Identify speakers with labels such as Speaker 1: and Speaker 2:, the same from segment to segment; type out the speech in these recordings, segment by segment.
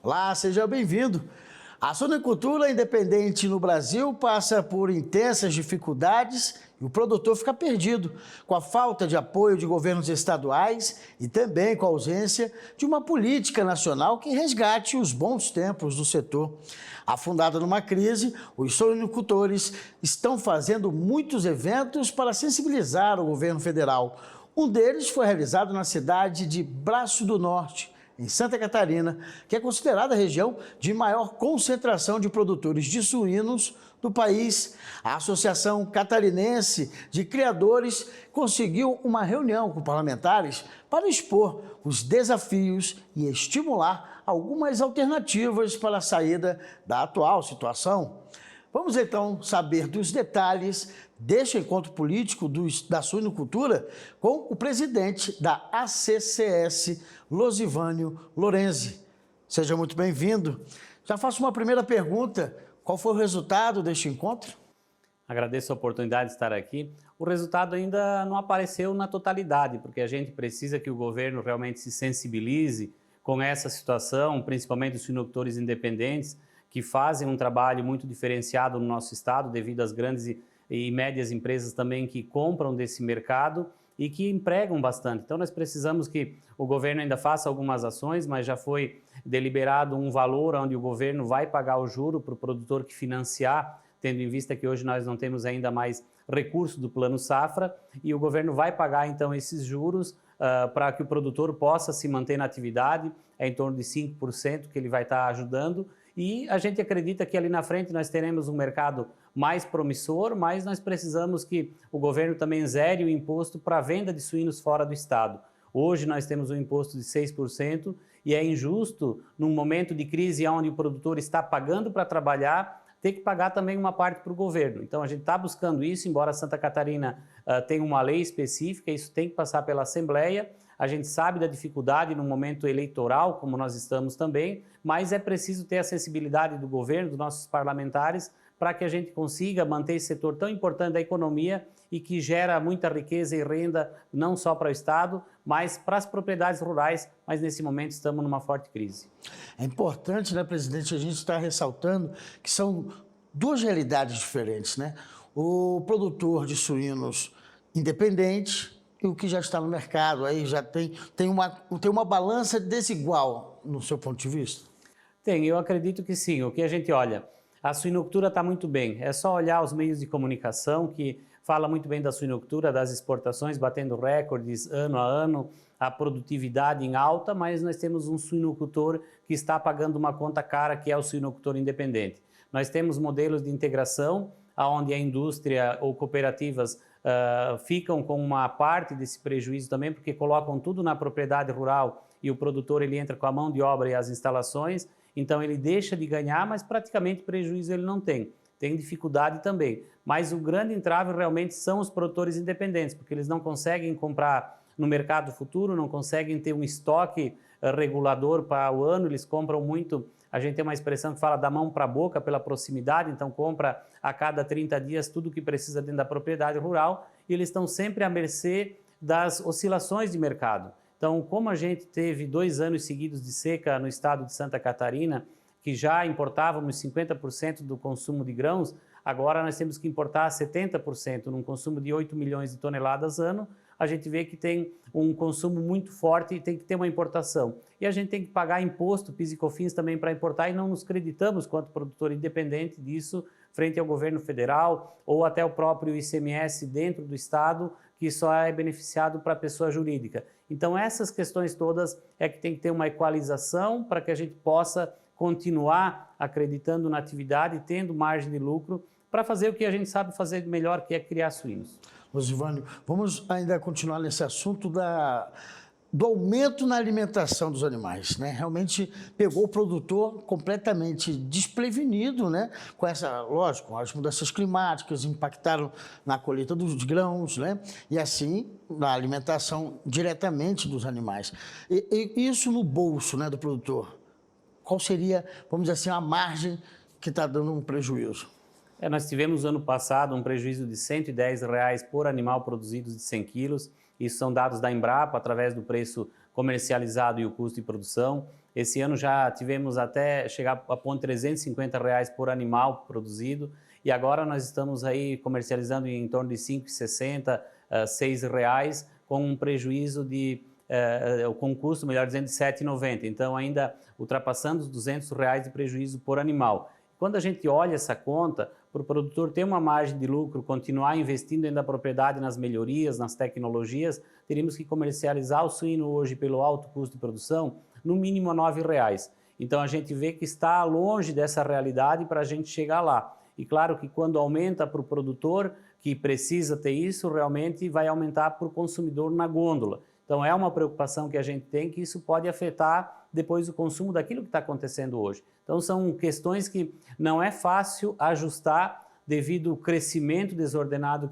Speaker 1: Olá, seja bem-vindo. A suinocultura independente no Brasil passa por intensas dificuldades e o produtor fica perdido com a falta de apoio de governos estaduais e também com a ausência de uma política nacional que resgate os bons tempos do setor. Afundado numa crise, os suinocultores estão fazendo muitos eventos para sensibilizar o governo federal. Um deles foi realizado na cidade de Braço do Norte, em Santa Catarina, que é considerada a região de maior concentração de produtores de suínos do país. A Associação Catarinense de Criadores conseguiu uma reunião com parlamentares para expor os desafios e estimular algumas alternativas para a saída da atual situação. Vamos então saber dos detalhes deste encontro político da suinocultura com o presidente da ACCS, Losivânio Lorenzi. Seja muito bem-vindo. Já faço uma primeira pergunta. Qual foi o resultado deste encontro?
Speaker 2: Agradeço a oportunidade de estar aqui. O resultado ainda não apareceu na totalidade, porque a gente precisa que o governo realmente se sensibilize com essa situação, principalmente os suinocultores independentes, que fazem um trabalho muito diferenciado no nosso estado, devido às grandes e médias empresas também que compram desse mercado e que empregam bastante. Então nós precisamos que o governo ainda faça algumas ações, mas já foi deliberado um valor onde o governo vai pagar o juro para o produtor que financiar, tendo em vista que hoje nós não temos ainda mais recursos do Plano Safra, e o governo vai pagar então esses juros para que o produtor possa se manter na atividade, é em torno de 5% que ele vai estar ajudando. E a gente acredita que ali na frente nós teremos um mercado mais promissor, mas nós precisamos que o governo também zere o imposto para a venda de suínos fora do estado. Hoje nós temos um imposto de 6% e é injusto, num momento de crise onde o produtor está pagando para trabalhar, ter que pagar também uma parte para o governo. Então a gente está buscando isso, embora Santa Catarina tenha uma lei específica, isso tem que passar pela Assembleia. A gente sabe da dificuldade no momento eleitoral, como nós estamos também, mas é preciso ter a sensibilidade do governo, dos nossos parlamentares, para que a gente consiga manter esse setor tão importante da economia e que gera muita riqueza e renda, não só para o Estado, mas para as propriedades rurais, mas nesse momento estamos numa forte crise.
Speaker 1: É importante, né, presidente, a gente está ressaltando que são duas realidades diferentes, né? O produtor de suínos independente e o que já está no mercado, aí já tem uma balança desigual no seu ponto de vista?
Speaker 2: Tem, eu acredito que sim. O que a gente olha, a suinocultura está muito bem. É só olhar os meios de comunicação que fala muito bem da suinocultura, das exportações, batendo recordes ano a ano, a produtividade em alta, mas nós temos um suinocultor que está pagando uma conta cara, que é o suinocultor independente. Nós temos modelos de integração, onde a indústria ou cooperativas ficam com uma parte desse prejuízo também, porque colocam tudo na propriedade rural e o produtor ele entra com a mão de obra e as instalações, então ele deixa de ganhar, mas praticamente prejuízo ele não tem. Tem dificuldade também, mas o grande entrave realmente são os produtores independentes, porque eles não conseguem comprar no mercado futuro, não conseguem ter um estoque regulador para o ano, eles compram muito. A gente tem uma expressão que fala da mão para a boca pela proximidade, então compra a cada 30 dias tudo o que precisa dentro da propriedade rural e eles estão sempre à mercê das oscilações de mercado. Então, como a gente teve 2 anos seguidos de seca no estado de Santa Catarina, que já importávamos 50% do consumo de grãos, agora nós temos que importar 70%, num consumo de 8 milhões de toneladas ano, a gente vê que tem um consumo muito forte e tem que ter uma importação. E a gente tem que pagar imposto, PIS e COFINS também para importar e não nos creditamos quanto produtor independente disso frente ao governo federal ou até o próprio ICMS dentro do estado, que só é beneficiado para a pessoa jurídica. Então essas questões todas é que tem que ter uma equalização para que a gente possa continuar acreditando na atividade, tendo margem de lucro para fazer o que a gente sabe fazer melhor, que é criar suínos.
Speaker 1: Losivânio, vamos ainda continuar nesse assunto do aumento na alimentação dos animais, né? Realmente pegou o produtor completamente desprevenido, né? Com lógico, as mudanças climáticas impactaram na colheita dos grãos, né? E assim, na alimentação diretamente dos animais. E isso no bolso, né, do produtor. Qual seria, vamos dizer assim, a margem que está dando um prejuízo?
Speaker 2: Nós tivemos ano passado um prejuízo de R$ 110 por animal produzido de 100 quilos. Isso são dados da Embrapa, através do preço comercializado e o custo de produção. Esse ano já tivemos até chegar a ponto de R$ 350 por animal produzido, e agora nós estamos aí comercializando em torno de R$ 5,60, R$ 6, com um prejuízo com custo, melhor dizendo, de R$ 7,90. Então ainda ultrapassando os R$ 200 de prejuízo por animal. Quando a gente olha essa conta, para o produtor ter uma margem de lucro, continuar investindo dentro da propriedade nas melhorias, nas tecnologias, teríamos que comercializar o suíno hoje pelo alto custo de produção, no mínimo a R$ 9. Então a gente vê que está longe dessa realidade para a gente chegar lá. E claro que quando aumenta para o produtor, que precisa ter isso, realmente vai aumentar para o consumidor na gôndola. Então é uma preocupação que a gente tem, que isso pode afetar depois o consumo daquilo que está acontecendo hoje. Então são questões que não é fácil ajustar devido ao crescimento desordenado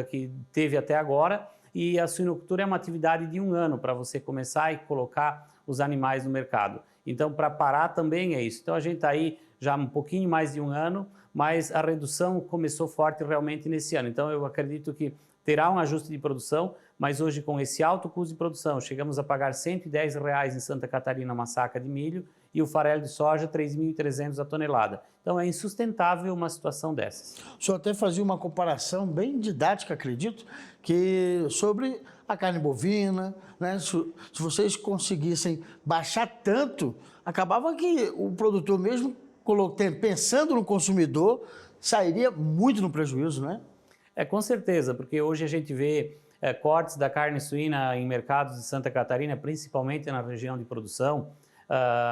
Speaker 2: que teve até agora, e a suinocultura é uma atividade de 1 ano para você começar e colocar os animais no mercado. Então para parar também é isso. Então a gente está aí já um pouquinho mais de 1 ano, mas a redução começou forte realmente nesse ano. Então eu acredito que terá um ajuste de produção, mas hoje com esse alto custo de produção, chegamos a pagar R$ 110 em Santa Catarina uma saca de milho, e o farelo de soja R$ 3.300 a tonelada. Então é insustentável uma situação dessas.
Speaker 1: O senhor até fazia uma comparação bem didática, acredito, que sobre a carne bovina, né? Se vocês conseguissem baixar tanto, acabava que o produtor mesmo, pensando no consumidor, sairia muito no prejuízo, né?
Speaker 2: Com certeza, porque hoje a gente vê cortes da carne suína em mercados de Santa Catarina, principalmente na região de produção,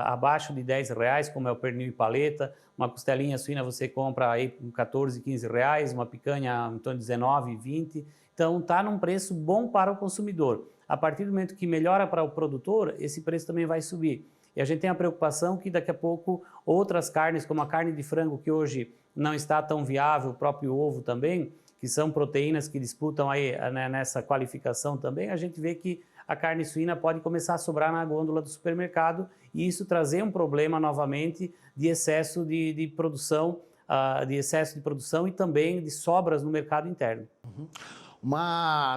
Speaker 2: abaixo de R$ 10, como é o pernil e paleta. Uma costelinha suína você compra aí por 14, 15 reais, uma picanha em torno de 19, 20. Então está num preço bom para o consumidor. A partir do momento que melhora para o produtor, esse preço também vai subir. E a gente tem a preocupação que daqui a pouco outras carnes, como a carne de frango, que hoje não está tão viável, o próprio ovo também, que são proteínas que disputam aí, né, nessa qualificação também, a gente vê que a carne suína pode começar a sobrar na gôndola do supermercado, e isso trazer um problema novamente de excesso de produção, e também de sobras no mercado interno.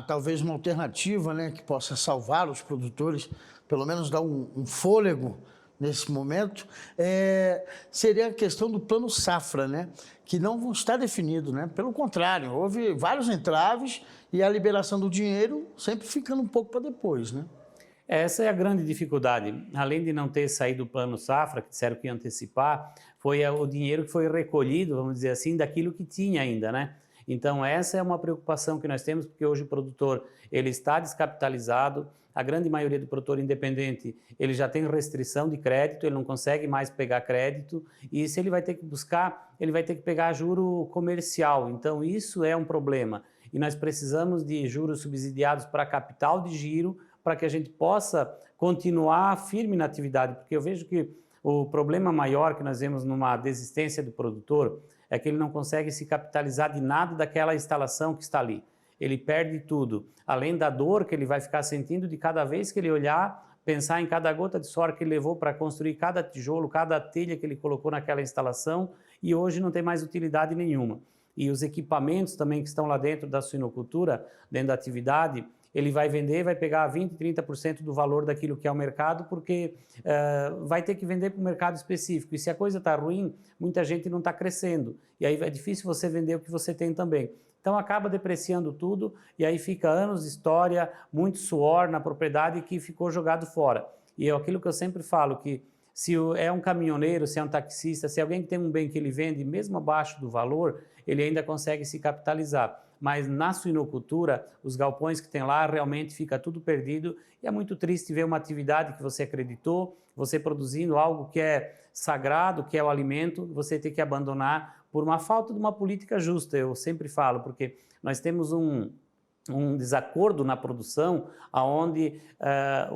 Speaker 1: Talvez uma alternativa, né, que possa salvar os produtores, pelo menos dar um fôlego nesse momento, seria a questão do plano safra, né, que não está definido, né? Pelo contrário, houve vários entraves e a liberação do dinheiro sempre ficando um pouco para depois, né?
Speaker 2: Essa é a grande dificuldade. Além de não ter saído o plano safra, que disseram que ia antecipar, foi o dinheiro que foi recolhido, vamos dizer assim, daquilo que tinha ainda, né? Então essa é uma preocupação que nós temos, porque hoje o produtor ele está descapitalizado, a grande maioria do produtor independente ele já tem restrição de crédito, ele não consegue mais pegar crédito, e se ele vai ter que buscar, ele vai ter que pegar juro comercial. Então isso é um problema, e nós precisamos de juros subsidiados para capital de giro, para que a gente possa continuar firme na atividade, porque eu vejo que o problema maior que nós vemos numa desistência do produtor é que ele não consegue se capitalizar de nada daquela instalação que está ali. Ele perde tudo, além da dor que ele vai ficar sentindo de cada vez que ele olhar, pensar em cada gota de suor que ele levou para construir cada tijolo, cada telha que ele colocou naquela instalação, e hoje não tem mais utilidade nenhuma. E os equipamentos também que estão lá dentro da suinocultura, dentro da atividade, ele vai vender, vai pegar 20%, 30% do valor daquilo que é o mercado, porque vai ter que vender para um mercado específico. E se a coisa está ruim, muita gente não está crescendo. E aí é difícil você vender o que você tem também. Então acaba depreciando tudo, e aí fica anos de história, muito suor na propriedade que ficou jogado fora. E é aquilo que eu sempre falo, que se é um caminhoneiro, se é um taxista, se é alguém que tem um bem que ele vende, mesmo abaixo do valor, ele ainda consegue se capitalizar. Mas na suinocultura, os galpões que tem lá, realmente fica tudo perdido, e é muito triste ver uma atividade que você acreditou, você produzindo algo que é sagrado, que é o alimento, você ter que abandonar por uma falta de uma política justa, eu sempre falo, porque nós temos um desacordo na produção, onde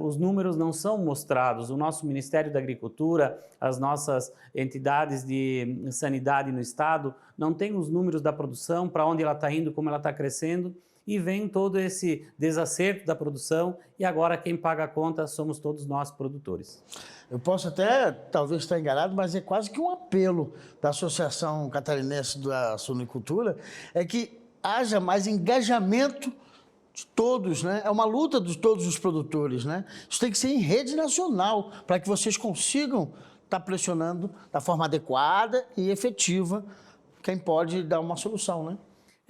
Speaker 2: os números não são mostrados. O nosso Ministério da Agricultura, as nossas entidades de sanidade no Estado, não têm os números da produção, para onde ela está indo, como ela está crescendo, e vem todo esse desacerto da produção, e agora quem paga a conta somos todos nós, produtores.
Speaker 1: Eu posso até, talvez, estar enganado, mas é quase que um apelo da Associação Catarinense da Suinocultura, é que haja mais engajamento de todos, né? É uma luta de todos os produtores, né? Isso tem que ser em rede nacional, para que vocês consigam estar pressionando da forma adequada e efetiva quem pode dar uma solução, né?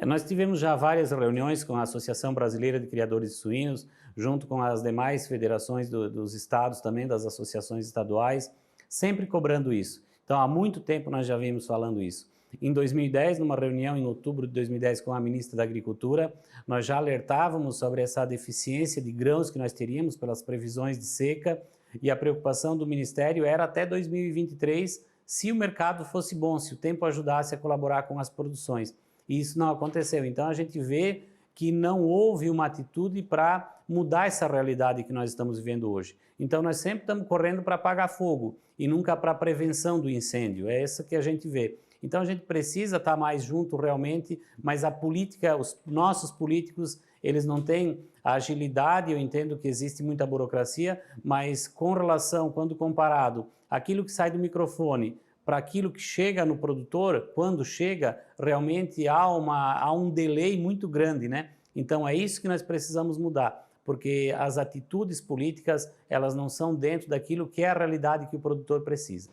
Speaker 2: Nós tivemos já várias reuniões com a Associação Brasileira de Criadores de Suínos, junto com as demais federações dos estados também, das associações estaduais, sempre cobrando isso. Então, há muito tempo nós já vimos falando isso. Em 2010, numa reunião em outubro de 2010 com a ministra da Agricultura, nós já alertávamos sobre essa deficiência de grãos que nós teríamos pelas previsões de seca, e a preocupação do Ministério era até 2023, se o mercado fosse bom, se o tempo ajudasse a colaborar com as produções. E isso não aconteceu. Então, a gente vê que não houve uma atitude para mudar essa realidade que nós estamos vivendo hoje. Então, nós sempre estamos correndo para apagar fogo e nunca para a prevenção do incêndio. É essa que a gente vê. Então, a gente precisa estar mais junto realmente, mas a política, os nossos políticos, eles não têm a agilidade. Eu entendo que existe muita burocracia, mas com relação, quando comparado aquilo que sai do microfone para aquilo que chega no produtor, quando chega, realmente há um delay muito grande, né? Então é isso que nós precisamos mudar, porque as atitudes políticas, elas não são dentro daquilo que é a realidade que o produtor precisa.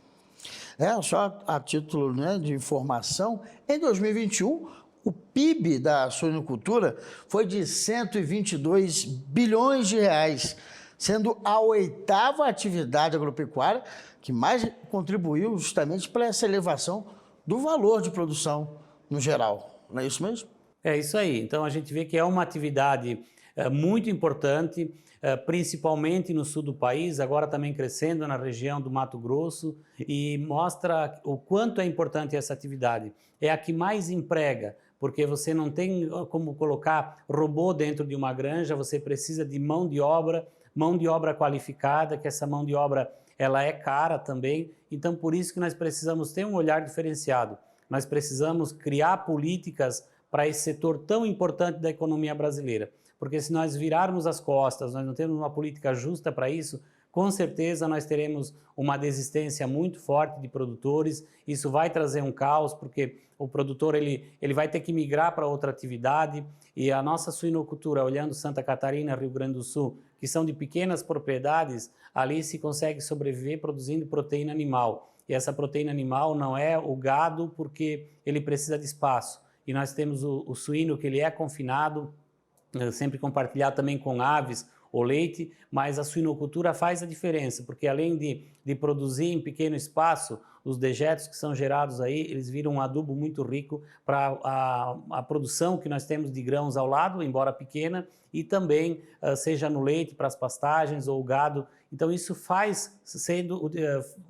Speaker 1: Só a título, né, de informação, em 2021, o PIB da suinocultura foi de 122 bilhões de reais, sendo a 8ª atividade agropecuária que mais contribuiu justamente para essa elevação do valor de produção no geral. Não é isso mesmo?
Speaker 2: É isso aí. Então, a gente vê que é uma atividade muito importante, principalmente no sul do país, agora também crescendo na região do Mato Grosso, e mostra o quanto é importante essa atividade. É a que mais emprega, porque você não tem como colocar robô dentro de uma granja, você precisa de mão de obra qualificada, que essa mão de obra ela é cara também. Então, por isso que nós precisamos ter um olhar diferenciado. Nós precisamos criar políticas para esse setor tão importante da economia brasileira. Porque se nós virarmos as costas, nós não temos uma política justa para isso, com certeza nós teremos uma desistência muito forte de produtores. Isso vai trazer um caos, porque o produtor ele vai ter que migrar para outra atividade. E a nossa suinocultura, olhando Santa Catarina, Rio Grande do Sul, que são de pequenas propriedades, ali se consegue sobreviver produzindo proteína animal. E essa proteína animal não é o gado, porque ele precisa de espaço. E nós temos o suíno, que ele é confinado, sempre compartilhar também com aves o leite, mas a suinocultura faz a diferença, porque além de produzir em pequeno espaço, os dejetos que são gerados aí, eles viram um adubo muito rico para a produção que nós temos de grãos ao lado, embora pequena, e também seja no leite, para as pastagens ou o gado. Então isso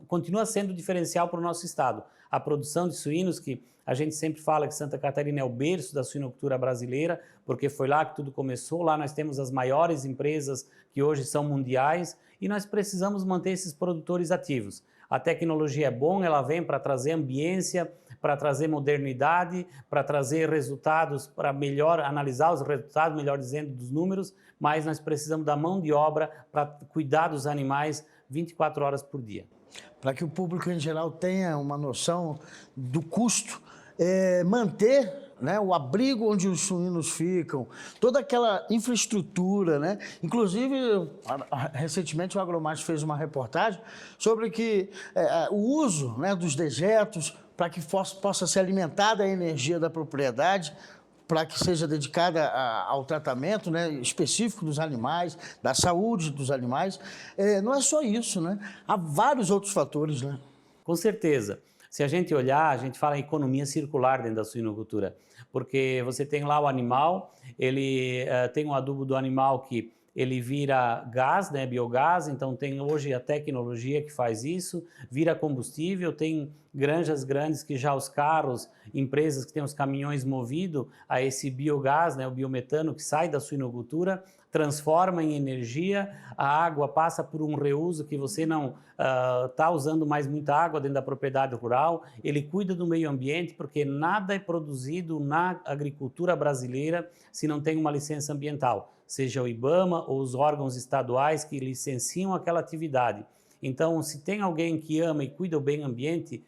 Speaker 2: continua sendo diferencial para o nosso estado. A produção de suínos, que a gente sempre fala que Santa Catarina é o berço da suinocultura brasileira, porque foi lá que tudo começou. Lá nós temos as maiores empresas que hoje são mundiais, e nós precisamos manter esses produtores ativos. A tecnologia é bom, ela vem para trazer ambiência, para trazer modernidade, para trazer resultados, para melhor analisar os resultados, melhor dizendo, dos números, mas nós precisamos da mão de obra para cuidar dos animais 24 horas por dia.
Speaker 1: Para que o público em geral tenha uma noção do custo, manter, né, o abrigo onde os suínos ficam, toda aquela infraestrutura, né? Inclusive, recentemente o Agromate fez uma reportagem sobre que o uso, né, dos dejetos para que possa ser alimentada a energia da propriedade, para que seja dedicada ao tratamento, né, específico dos animais, da saúde dos animais. Não é só isso, né? Há vários outros fatores, né?
Speaker 2: Com certeza. Se a gente olhar, a gente fala em economia circular dentro da suinocultura, porque você tem lá o animal, ele tem um adubo do animal que ele vira gás, né, biogás, então tem hoje a tecnologia que faz isso, vira combustível, tem granjas grandes que já os carros, empresas que têm os caminhões movidos a esse biogás, né, o biometano que sai da suinocultura, transforma em energia, a água passa por um reuso que você não está usando mais muita água dentro da propriedade rural, ele cuida do meio ambiente, porque nada é produzido na agricultura brasileira se não tem uma licença ambiental, seja o IBAMA ou os órgãos estaduais que licenciam aquela atividade. Então, se tem alguém que ama e cuida do meio ambiente,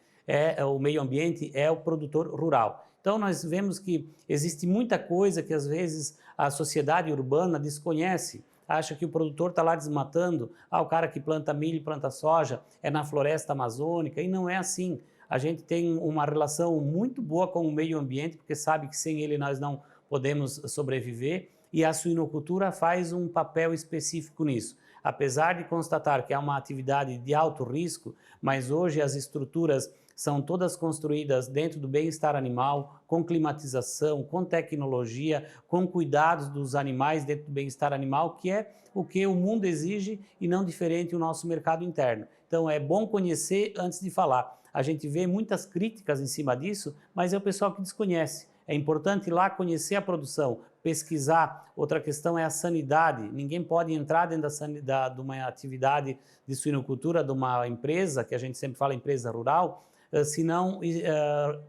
Speaker 2: o meio ambiente, é o produtor rural. Então, nós vemos que existe muita coisa que, às vezes, a sociedade urbana desconhece. Acha que o produtor está lá desmatando, o cara que planta milho e planta soja é na floresta amazônica, e não é assim. A gente tem uma relação muito boa com o meio ambiente, porque sabe que sem ele nós não podemos sobreviver, e a suinocultura faz um papel específico nisso. Apesar de constatar que é uma atividade de alto risco, mas hoje as estruturas são todas construídas dentro do bem-estar animal, com climatização, com tecnologia, com cuidados dos animais dentro do bem-estar animal, que é o que o mundo exige e não diferente o nosso mercado interno. Então é bom conhecer antes de falar. A gente vê muitas críticas em cima disso, mas é o pessoal que desconhece. É importante ir lá conhecer a produção, pesquisar. Outra questão é a sanidade. Ninguém pode entrar dentro de uma atividade de suinocultura, de uma empresa, que a gente sempre fala empresa rural, se não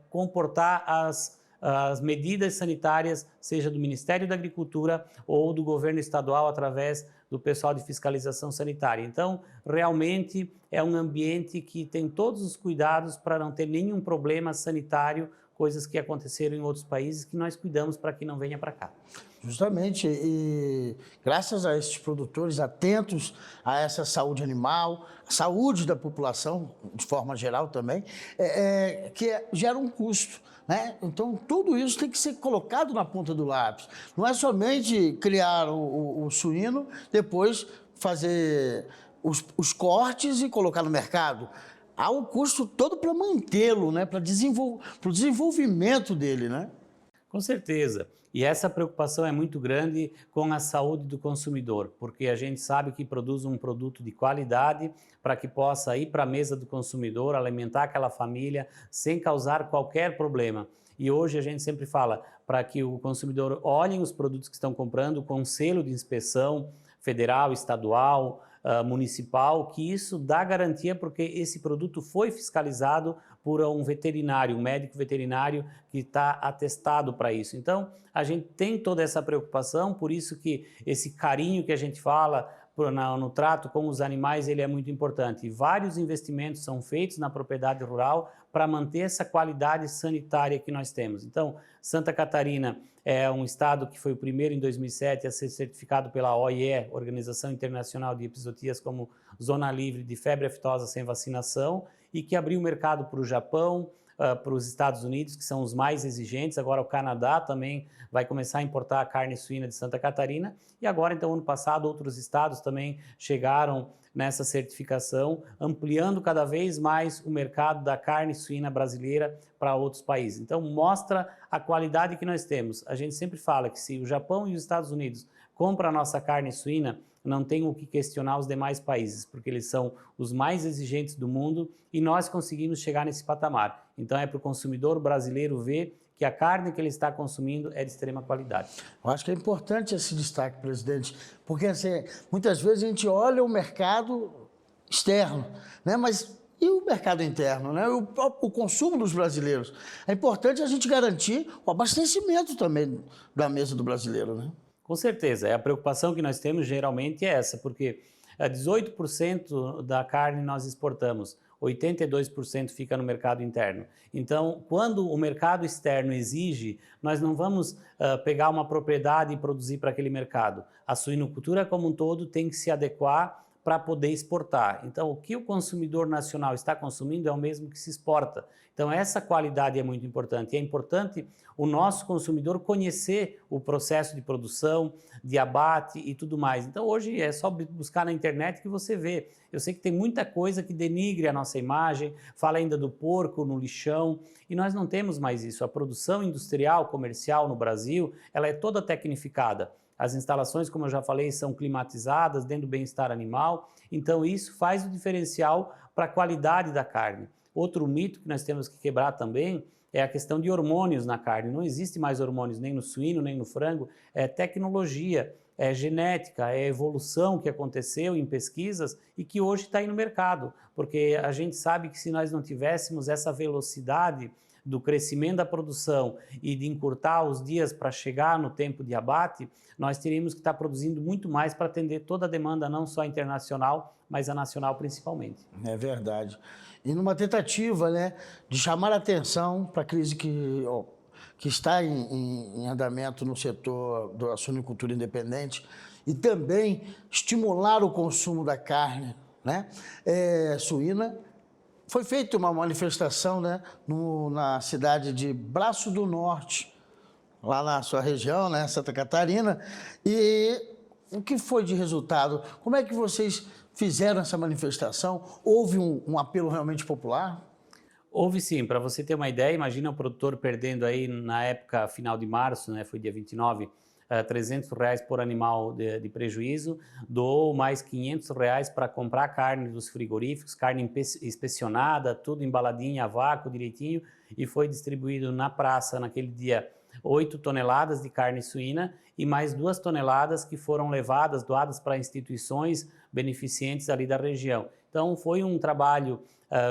Speaker 2: comportar as medidas sanitárias, seja do Ministério da Agricultura ou do governo estadual através do pessoal de fiscalização sanitária. Então, realmente é um ambiente que tem todos os cuidados para não ter nenhum problema sanitário, coisas que aconteceram em outros países que nós cuidamos para que não venha para cá.
Speaker 1: Justamente, e graças a esses produtores atentos a essa saúde animal, a saúde da população, de forma geral também, gera um custo, né? Então, tudo isso tem que ser colocado na ponta do lápis. Não é somente criar o suíno, depois fazer os cortes e colocar no mercado. Há um custo todo para mantê-lo, né? Para o desenvolvimento dele, né?
Speaker 2: Com certeza. E essa preocupação é muito grande com a saúde do consumidor, porque a gente sabe que produz um produto de qualidade para que possa ir para a mesa do consumidor, alimentar aquela família sem causar qualquer problema. E hoje a gente sempre fala para que o consumidor olhe os produtos que estão comprando com selo de inspeção federal, estadual, municipal, que isso dá garantia porque esse produto foi fiscalizado por um veterinário, um médico veterinário que está atestado para isso. Então, a gente tem toda essa preocupação, por isso que esse carinho que a gente fala no trato com os animais, ele é muito importante. E vários investimentos são feitos na propriedade rural para manter essa qualidade sanitária que nós temos. Então, Santa Catarina é um estado que foi o primeiro em 2007 a ser certificado pela OIE, Organização Internacional de Epizootias, como zona livre de febre aftosa sem vacinação, e que abriu o mercado para o Japão, para os Estados Unidos, que são os mais exigentes. Agora o Canadá também vai começar a importar a carne suína de Santa Catarina. E agora, então, ano passado, outros estados também chegaram nessa certificação, ampliando cada vez mais o mercado da carne suína brasileira para outros países. Então, mostra a qualidade que nós temos. A gente sempre fala que se o Japão e os Estados Unidos compram a nossa carne suína, não tem o que questionar os demais países, porque eles são os mais exigentes do mundo e nós conseguimos chegar nesse patamar. Então é para o consumidor brasileiro ver que a carne que ele está consumindo é de extrema qualidade.
Speaker 1: Eu acho que é importante esse destaque, presidente, porque assim, muitas vezes a gente olha o mercado externo, né? Mas e o mercado interno, né? O consumo dos brasileiros. É importante a gente garantir o abastecimento também da mesa do brasileiro, né?
Speaker 2: Com certeza, a preocupação que nós temos geralmente é essa, porque 18% da carne nós exportamos, 82% fica no mercado interno. Então, quando o mercado externo exige, nós não vamos pegar uma propriedade e produzir para aquele mercado. A suinocultura como um todo tem que se adequar para poder exportar. Então, o que o consumidor nacional está consumindo é o mesmo que se exporta. Então, essa qualidade é muito importante. É importante o nosso consumidor conhecer o processo de produção, de abate e tudo mais. Então, hoje é só buscar na internet que você vê. Eu sei que tem muita coisa que denigre a nossa imagem, fala ainda do porco no lixão, e nós não temos mais isso. A produção industrial, comercial no Brasil, ela é toda tecnificada. As instalações, como eu já falei, são climatizadas dentro do bem-estar animal, então isso faz o diferencial para a qualidade da carne. Outro mito que nós temos que quebrar também é a questão de hormônios na carne. Não existe mais hormônios nem no suíno, nem no frango, é tecnologia, é genética, é evolução que aconteceu em pesquisas e que hoje está aí no mercado, porque a gente sabe que se nós não tivéssemos essa velocidade do crescimento da produção e de encurtar os dias para chegar no tempo de abate, nós teríamos que estar produzindo muito mais para atender toda a demanda, não só internacional, mas a nacional principalmente.
Speaker 1: É verdade. e numa tentativa, né, de chamar a atenção para a crise que está em andamento no setor da suinocultura independente e também estimular o consumo da carne, né, suína. Foi feita uma manifestação, né, na cidade de Braço do Norte, lá na sua região, né, Santa Catarina, e o que foi de resultado? Como é que vocês fizeram essa manifestação? Houve um apelo realmente popular?
Speaker 2: Houve sim, para você ter uma ideia, imagina o produtor perdendo aí na época final de março, né, foi dia 29, R$300 por animal de prejuízo, doou mais R$500 para comprar carne dos frigoríficos, carne inspecionada, tudo embaladinha a vácuo direitinho, e foi distribuído na praça naquele dia 8 toneladas de carne suína e mais 2 toneladas que foram levadas, doadas para instituições beneficentes ali da região. Então foi um trabalho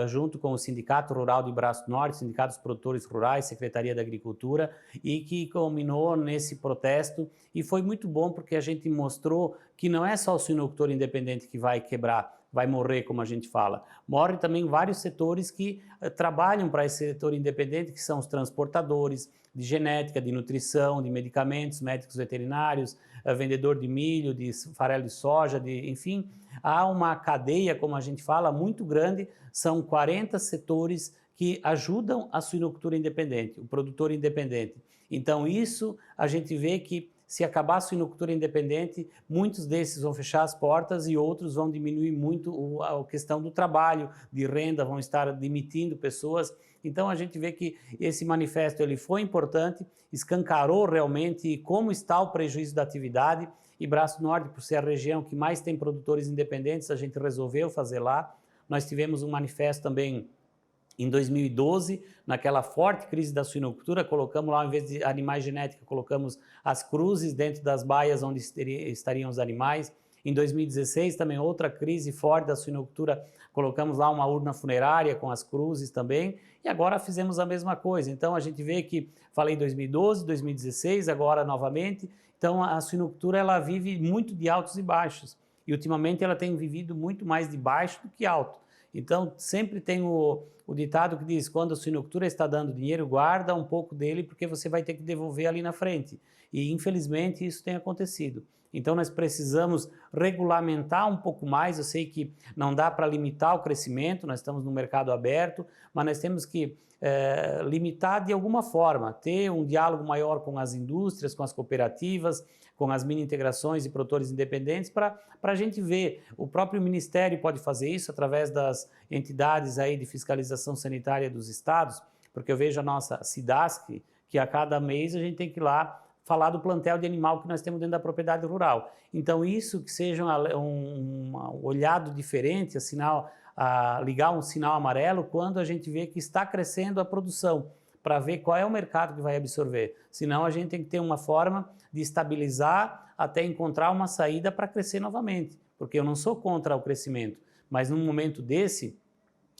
Speaker 2: junto com o Sindicato Rural de Braço do Norte, Sindicato dos Produtores Rurais, Secretaria da Agricultura, e que culminou nesse protesto, e foi muito bom porque a gente mostrou que não é só o suinocultor independente que vai quebrar, vai morrer, como a gente fala. Morre também vários setores que trabalham para esse setor independente, que são os transportadores de genética, de nutrição, de medicamentos, médicos veterinários, vendedor de milho, de farelo de soja, enfim, há uma cadeia, como a gente fala, muito grande, são 40 setores que ajudam a suinocultura independente, o produtor independente. Então isso a gente vê que se acabar a suinocultura independente, muitos desses vão fechar as portas e outros vão diminuir muito a questão do trabalho, de renda, vão estar demitindo pessoas. Então a gente vê que esse manifesto ele foi importante, escancarou realmente como está o prejuízo da atividade, e Braço do Norte, por ser a região que mais tem produtores independentes, a gente resolveu fazer lá. Nós tivemos um manifesto também em 2012, naquela forte crise da suinocultura, colocamos lá, ao invés de animais genéticos, colocamos as cruzes dentro das baias onde estariam os animais. Em 2016, também outra crise forte da suinocultura, colocamos lá uma urna funerária com as cruzes também, e agora fizemos a mesma coisa. Então a gente vê que, falei 2012, 2016, agora novamente, então a suinocultura ela vive muito de altos e baixos, e ultimamente ela tem vivido muito mais de baixo do que alto. Então sempre tem o ditado que diz, quando a suinocultura está dando dinheiro, guarda um pouco dele porque você vai ter que devolver ali na frente. E infelizmente isso tem acontecido. Então nós precisamos regulamentar um pouco mais, eu sei que não dá para limitar o crescimento, nós estamos no mercado aberto, mas nós temos que limitar de alguma forma, ter um diálogo maior com as indústrias, com as cooperativas, com as mini integrações e produtores independentes, para a gente ver. O próprio Ministério pode fazer isso através das entidades aí de fiscalização sanitária dos estados, porque eu vejo a nossa SIDASC, que a cada mês a gente tem que ir lá falar do plantel de animal que nós temos dentro da propriedade rural. Então isso que seja um olhado diferente, ligar um sinal amarelo quando a gente vê que está crescendo a produção, para ver qual é o mercado que vai absorver. Senão a gente tem que ter uma forma de estabilizar até encontrar uma saída para crescer novamente, porque eu não sou contra o crescimento, mas num momento desse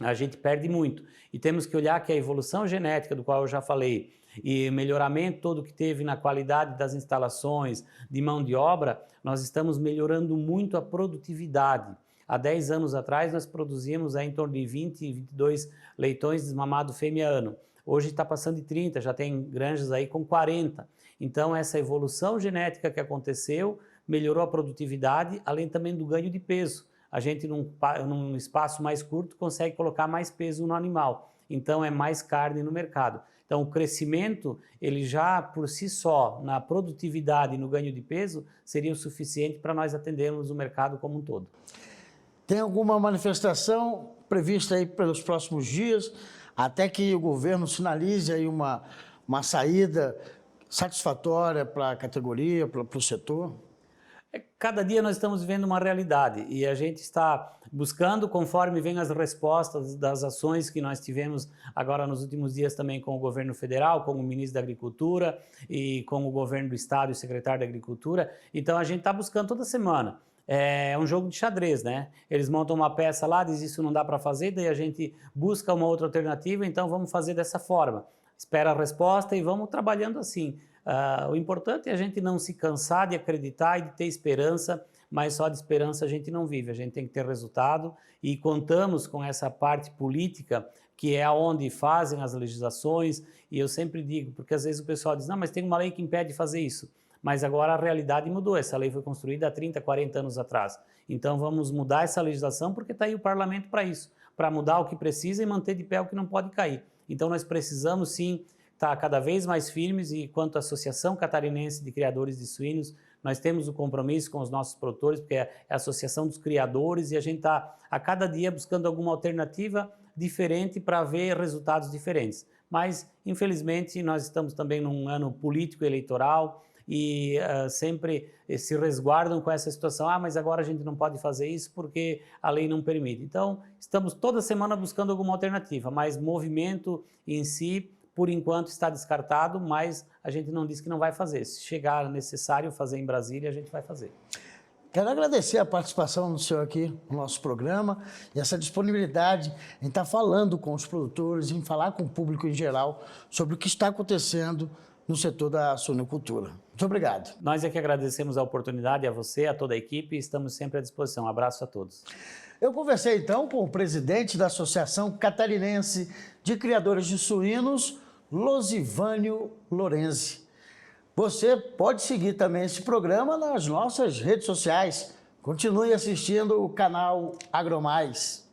Speaker 2: a gente perde muito. E temos que olhar que a evolução genética, do qual eu já falei, e o melhoramento todo que teve na qualidade das instalações, de mão de obra, nós estamos melhorando muito a produtividade. Há 10 anos atrás nós produzíamos em torno de 20, 22 leitões desmamados fêmea ano. Hoje está passando de 30, já tem granjas aí com 40. Então essa evolução genética que aconteceu melhorou a produtividade, além também do ganho de peso. A gente num espaço mais curto consegue colocar mais peso no animal, então é mais carne no mercado. Então o crescimento, ele já por si só, na produtividade e no ganho de peso, seria o suficiente para nós atendermos o mercado como um todo.
Speaker 1: Tem alguma manifestação prevista aí pelos próximos dias, até que o governo sinalize aí uma saída satisfatória para a categoria, para o setor?
Speaker 2: Cada dia nós estamos vivendo uma realidade e a gente está buscando, conforme vêm as respostas das ações que nós tivemos agora nos últimos dias também com o governo federal, com o ministro da Agricultura e com o governo do estado e o secretário da Agricultura. Então a gente está buscando toda semana. É um jogo de xadrez, né? Eles montam uma peça lá, diz isso não dá para fazer, daí a gente busca uma outra alternativa, então vamos fazer dessa forma. Espera a resposta e vamos trabalhando assim. O importante é a gente não se cansar de acreditar e de ter esperança, mas só de esperança a gente não vive, a gente tem que ter resultado e contamos com essa parte política que é onde fazem as legislações, e eu sempre digo, porque às vezes o pessoal diz, não, mas tem uma lei que impede de fazer isso, mas agora a realidade mudou, essa lei foi construída há 30, 40 anos atrás, então vamos mudar essa legislação porque está aí o parlamento para isso, para mudar o que precisa e manter de pé o que não pode cair. Então nós precisamos sim estar cada vez mais firmes e quanto à Associação Catarinense de Criadores de Suínos, nós temos o compromisso com os nossos produtores, porque é a associação dos criadores e a gente está a cada dia buscando alguma alternativa diferente para ver resultados diferentes. Mas, infelizmente, nós estamos também num ano político eleitoral e sempre se resguardam com essa situação. Ah, mas agora a gente não pode fazer isso porque a lei não permite. Então, estamos toda semana buscando alguma alternativa, mas movimento em si, por enquanto, está descartado, mas a gente não diz que não vai fazer. Se chegar necessário fazer em Brasília, a gente vai fazer.
Speaker 1: Quero agradecer a participação do senhor aqui no nosso programa e essa disponibilidade em estar falando com os produtores, em falar com o público em geral sobre o que está acontecendo no setor da suinocultura. Muito obrigado.
Speaker 2: Nós é que agradecemos a oportunidade, a você, a toda a equipe, e estamos sempre à disposição. Um abraço a todos.
Speaker 1: Eu conversei então com o presidente da Associação Catarinense de Criadores de Suínos, Losivânio Lorenzi. Você pode seguir também esse programa nas nossas redes sociais. Continue assistindo o canal AgroMais.